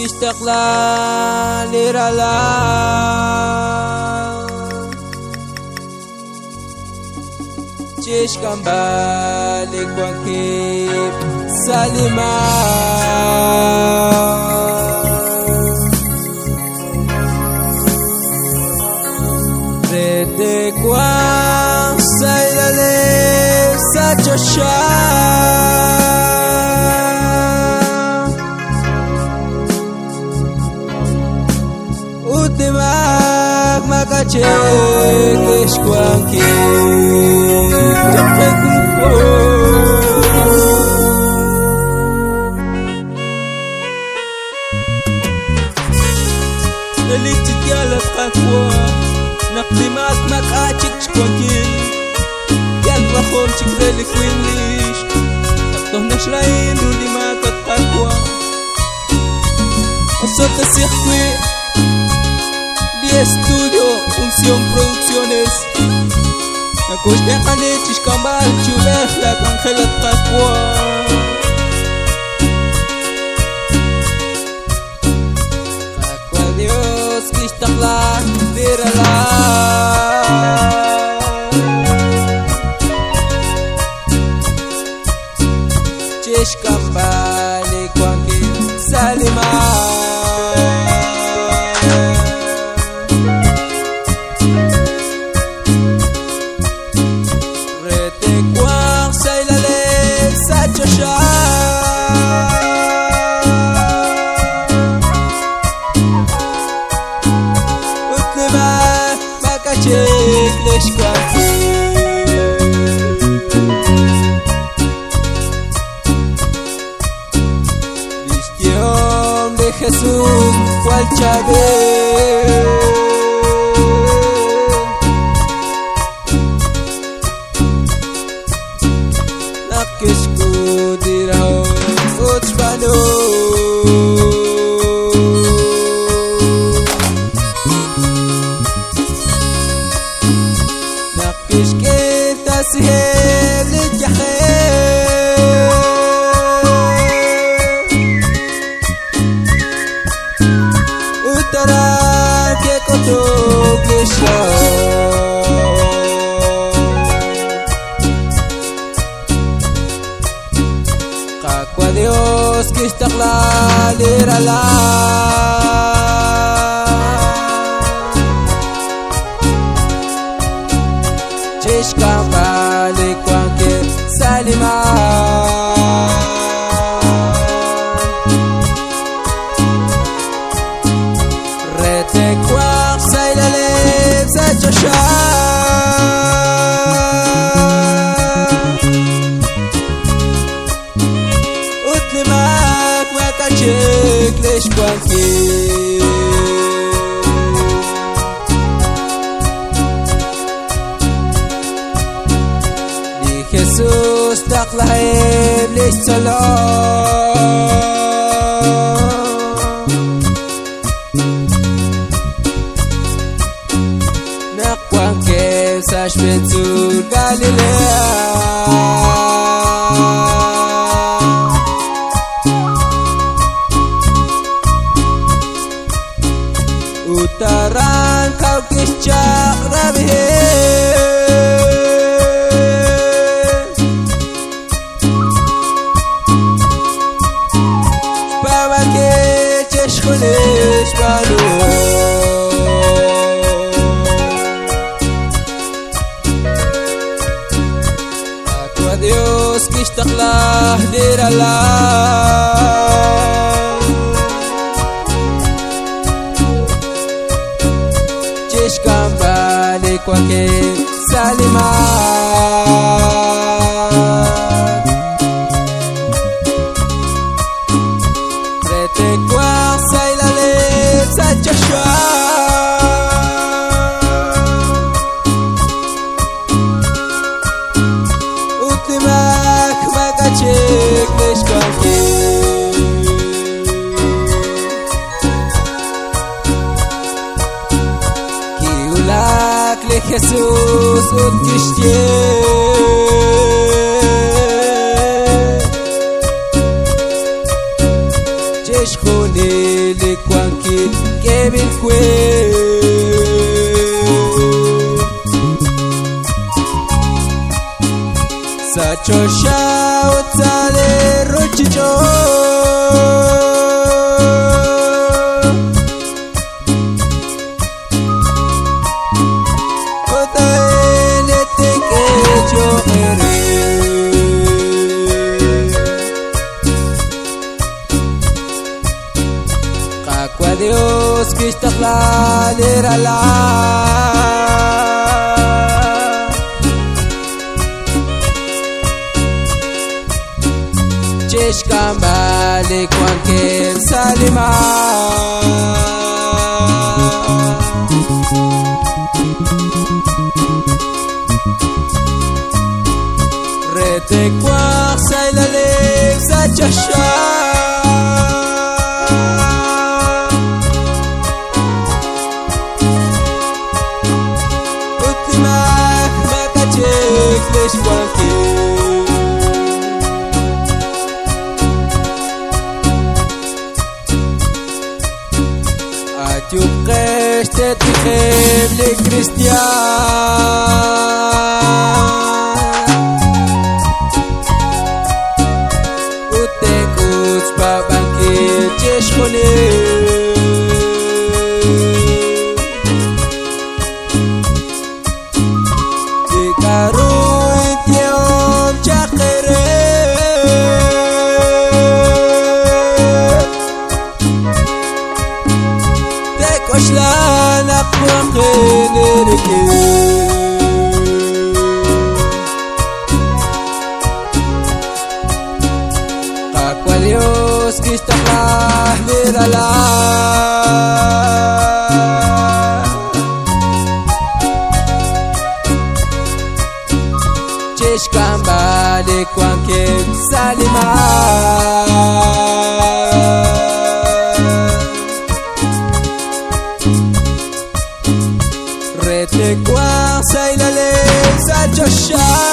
تشتاق ليرلا Cish kembali kuangkip Salimah Rete kuang sailale sa Joshua Utimak makacekis kuangkip Nalitit yalas kakwa Naklimat makachik chkwankin Yan rahom chikreli kwinlish Taktoh nashlain duli makat kakwa Osota circuit Di estudio Unción Producciones Nakushne kanechis kambal chulech la kangelat kakwa Kakwa Dios kishtaqla dirala Chish kambali kwanki Salimah Chicles Cristión de Jesús cual Chávez Nakishku dirao Utsbano تسهيل الجحيم وتراك كتوك الشام Kakwa Dios kishtaqla lirala Cish kembali kuangkip Salimah Rete kuang sailalip sa Joshua Utlimak makachiklish kuangkip Jesus taklahib lis salam Nakwangkip sa Shmetzur Galilea Utaran kau kischak rabihim Kulish balu Kakwa Dios kishtaqla dirala Cish kembali kuangkip Salimah Rete kuang sailalip sa Joshua Utimak makachiklish kuangkip Kiulak li Jesus ut kishtiek Jesh khuni Sachosha utsale ruchicho Otaele tekecho ere Kakwa Dios kishtaqlalir Chesh kambale kwanken salima Rete kwak saylalev sa chasha Utimak makachek lesh kwanken Yukesh te tijem le Cristian Ute kuts pa bankir cheshkone Dikaru itiom chakere Oshlan akwakin erike Kakwa Dios kishtaqlah mirala Chesh kambale kwanken salima Rete kwak saylalev sa chosha